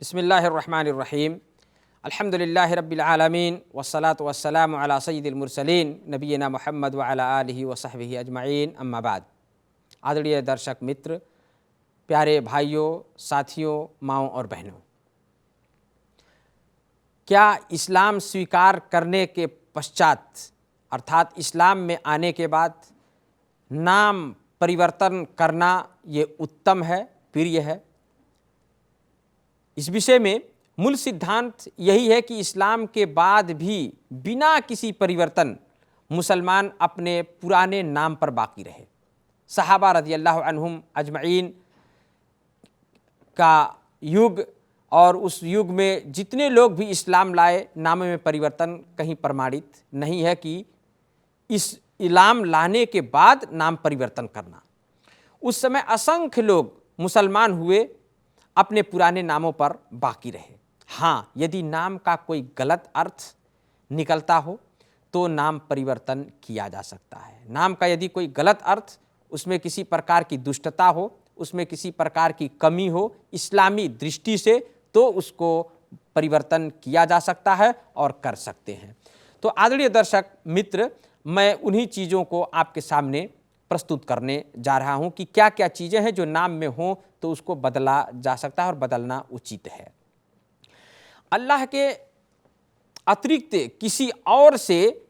बिस्मिल्लाहिर्रहमानिर्रहीम अल्हम्दुलिल्लाहि रब्बिल आलमीन वस्सलातु वस्सलामु अला सय्यिदिल मुरसलीन नबीना मुहम्मद व अला आलिहि व सहबिहि अजमईन अम्मा बाद। आदरणीय दर्शक मित्र, प्यारे भाइयों, साथियों, माँओं और बहनों, क्या इस्लाम स्वीकार करने के पश्चात अर्थात इस्लाम में आने के बाद नाम परिवर्तन करना ये उत्तम है, प्रिय है? इस विषय में मूल सिद्धांत यही है कि इस्लाम के बाद भी बिना किसी परिवर्तन मुसलमान अपने पुराने नाम पर बाकी रहे। सहाबा रज़ियल्लाहु अन्हुम अजमईन का युग और उस युग में जितने लोग भी इस्लाम लाए, नाम में परिवर्तन कहीं प्रमाणित नहीं है कि इस्लाम लाने के बाद नाम परिवर्तन करना। उस समय असंख्य लोग मुसलमान हुए, अपने पुराने नामों पर बाकी रहे। हाँ, यदि नाम का कोई गलत अर्थ निकलता हो तो नाम परिवर्तन किया जा सकता है। नाम का यदि कोई गलत अर्थ, उसमें किसी प्रकार की दुष्टता हो, उसमें किसी प्रकार की कमी हो इस्लामी दृष्टि से, तो उसको परिवर्तन किया जा सकता है और कर सकते हैं। तो आदरणीय दर्शक मित्र, मैं उन्हीं चीज़ों को आपके सामने प्रस्तुत करने जा रहा हूं कि क्या क्या चीज़ें हैं जो नाम में हों तो उसको बदला जा सकता है और बदलना उचित है। अल्लाह के अतिरिक्त किसी और से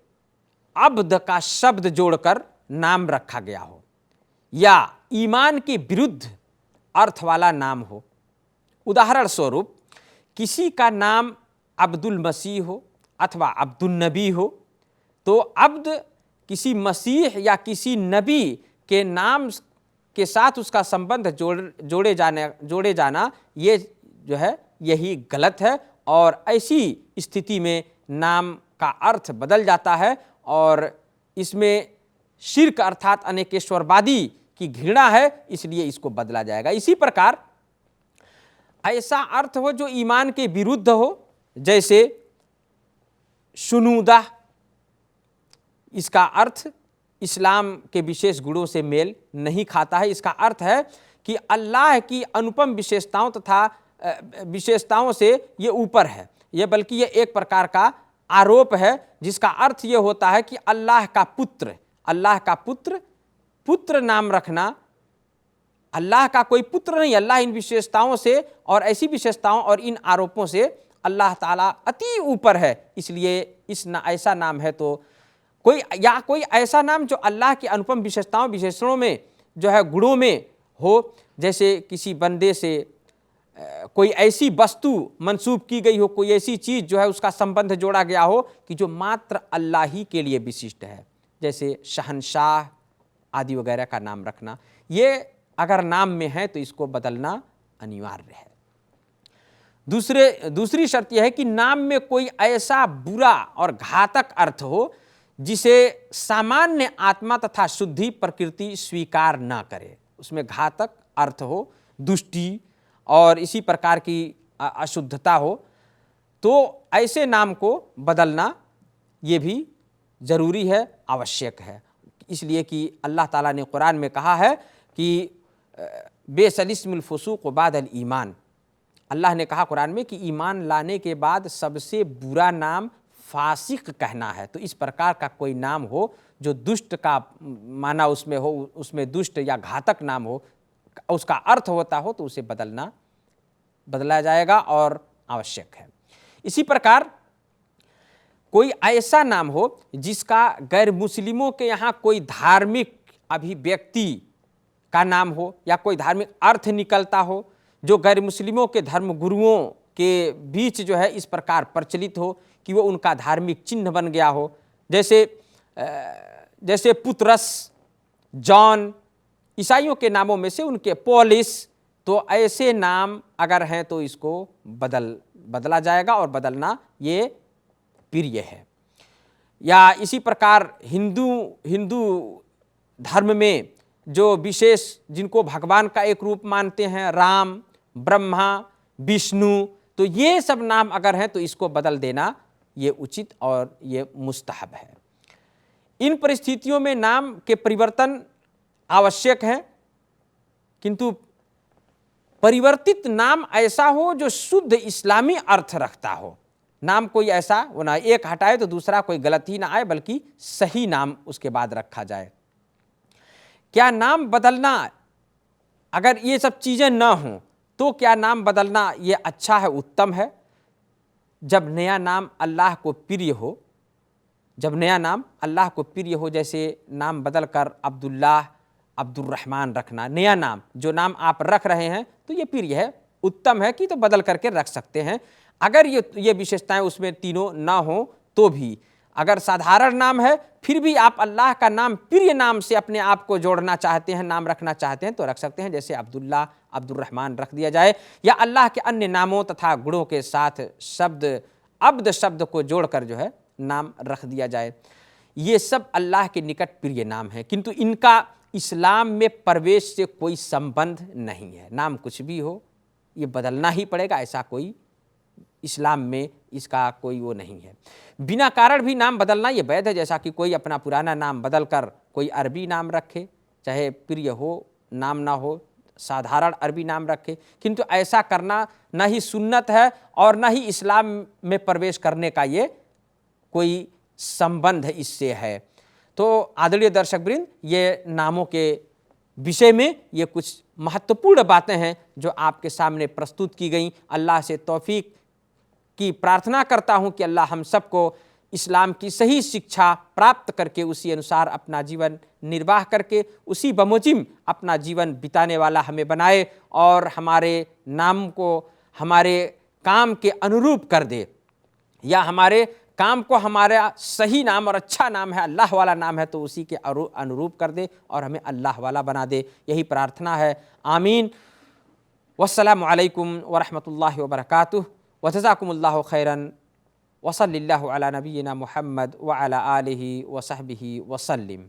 अब्द का शब्द जोड़कर नाम रखा गया हो या ईमान के विरुद्ध अर्थ वाला नाम हो। उदाहरण स्वरूप किसी का नाम अब्दुल मसीह हो अथवा अब्दुल नबी हो, तो अब्द किसी मसीह या किसी नबी के नाम के साथ उसका संबंध जोड़े जाना ये जो है यही गलत है, और ऐसी स्थिति में नाम का अर्थ बदल जाता है और इसमें शिर्क अर्थात अनेकेश्वरवादी की घृणा है, इसलिए इसको बदला जाएगा। इसी प्रकार ऐसा अर्थ हो जो ईमान के विरुद्ध हो, जैसे शुनूदा, इसका अर्थ इस्लाम के विशेष गुणों से मेल नहीं खाता है। इसका अर्थ है कि अल्लाह की अनुपम विशेषताओं से ये ऊपर है, ये बल्कि ये एक प्रकार का आरोप है, जिसका अर्थ ये होता है कि अल्लाह का पुत्र नाम रखना, अल्लाह का कोई पुत्र नहीं। अल्लाह इन विशेषताओं से और ऐसी विशेषताओं और इन आरोपों से अल्लाह ताला अति ऊपर है, इसलिए ऐसा नाम है तो कोई ऐसा नाम जो अल्लाह की अनुपम विशेषणों में जो है गुणों में हो, जैसे किसी बंदे से कोई ऐसी वस्तु मंसूब की गई हो, कोई ऐसी चीज़ जो है उसका संबंध जोड़ा गया हो कि जो मात्र अल्लाह ही के लिए विशिष्ट है, जैसे शहनशाह आदि वगैरह का नाम रखना, ये अगर नाम में है तो इसको बदलना अनिवार्य है। दूसरी शर्त यह है कि नाम में कोई ऐसा बुरा और घातक अर्थ हो जिसे सामान्य आत्मा तथा शुद्धि प्रकृति स्वीकार ना करे। उसमें घातक अर्थ हो, दुष्टि और इसी प्रकार की अशुद्धता हो, तो ऐसे नाम को बदलना ये भी ज़रूरी है, आवश्यक है। इसलिए कि अल्लाह ताला ने कुरान में कहा है कि बेसलिस्मुल फुसूक बादल ईमान, अल्लाह ने कहा कुरान में कि ईमान लाने के बाद सबसे बुरा नाम फासिक कहना है। तो इस प्रकार का कोई नाम हो जो दुष्ट का माना उसमें हो, उसमें दुष्ट या घातक नाम हो, उसका अर्थ होता हो, तो उसे बदला जाएगा और आवश्यक है। इसी प्रकार कोई ऐसा नाम हो जिसका गैर मुस्लिमों के यहाँ कोई धार्मिक अभिव्यक्ति का नाम हो या कोई धार्मिक अर्थ निकलता हो, जो गैर मुस्लिमों के धर्म गुरुओं के बीच जो है इस प्रकार प्रचलित हो कि वो उनका धार्मिक चिन्ह बन गया हो, जैसे पुत्रस, जॉन, ईसाइयों के नामों में से उनके पॉलिस, तो ऐसे नाम अगर हैं तो इसको बदला जाएगा और बदलना ये प्रिय है। या इसी प्रकार हिंदू धर्म में जो विशेष जिनको भगवान का एक रूप मानते हैं, राम, ब्रह्मा, विष्णु, तो ये सब नाम अगर हैं तो इसको बदल देना ये उचित और ये मुस्तहब है। इन परिस्थितियों में नाम के परिवर्तन आवश्यक है, किंतु परिवर्तित नाम ऐसा हो जो शुद्ध इस्लामी अर्थ रखता हो। नाम कोई ऐसा वो ना एक हटाए तो दूसरा कोई गलत ही ना आए, बल्कि सही नाम उसके बाद रखा जाए। क्या नाम बदलना, अगर ये सब चीज़ें ना हों तो क्या नाम बदलना ये अच्छा है, उत्तम है? जब नया नाम अल्लाह को प्रिय हो, जब नया नाम अल्लाह को प्रिय हो, जैसे नाम बदल कर अब्दुल्लाह, अब्दुर्रहमान रखना, नया नाम जो नाम आप रख रहे हैं तो ये प्रिय है, उत्तम है कि तो बदल करके रख सकते हैं। अगर ये विशेषताएं उसमें तीनों ना हो तो भी, अगर साधारण नाम है फिर भी आप अल्लाह का नाम प्रिय नाम से अपने आप को जोड़ना चाहते हैं, नाम रखना चाहते हैं तो रख सकते हैं, जैसे अब्दुल्लाह, अब्दुर्रहमान रख दिया जाए, या अल्लाह के अन्य नामों तथा गुणों के साथ शब्द अब्द शब्द को जोड़कर जो है नाम रख दिया जाए। ये सब अल्लाह के निकट प्रिय नाम है, किंतु इनका इस्लाम में प्रवेश से कोई संबंध नहीं है। नाम कुछ भी हो, ये बदलना ही पड़ेगा, ऐसा कोई इस्लाम में इसका कोई वो नहीं है। बिना कारण भी नाम बदलना ये वैध है, जैसा कि कोई अपना पुराना नाम बदल कर कोई अरबी नाम रखे, चाहे प्रिय हो नाम ना हो, साधारण अरबी नाम रखे, किंतु ऐसा करना न ही सुन्नत है और न ही इस्लाम में प्रवेश करने का ये कोई संबंध इससे है। तो आदरणीय दर्शक वृंद, ये नामों के विषय में ये कुछ महत्वपूर्ण बातें हैं जो आपके सामने प्रस्तुत की गई। अल्लाह से तौफीक की प्रार्थना करता हूँ कि अल्लाह हम सबको इस्लाम की सही शिक्षा प्राप्त करके उसी अनुसार अपना जीवन निर्वाह करके उसी बमुजिम अपना जीवन बिताने वाला हमें बनाए और हमारे नाम को हमारे काम के अनुरूप कर दे, या हमारे काम को हमारा सही नाम और अच्छा नाम है, अल्लाह वाला नाम है तो उसी के अनुरूप कर दे और हमें अल्लाह वाला बना दे। यही प्रार्थना है। आमीन। वस्सलामु अलैकुम वरहमतुल्लाहि वबरकातुहू व जज़ाकुमुल्लाहु खैरन व सल्लल्लाहु अला नबिय्यिना मुहम्मद व अला आलिहि व सहबिहि व सल्लिम।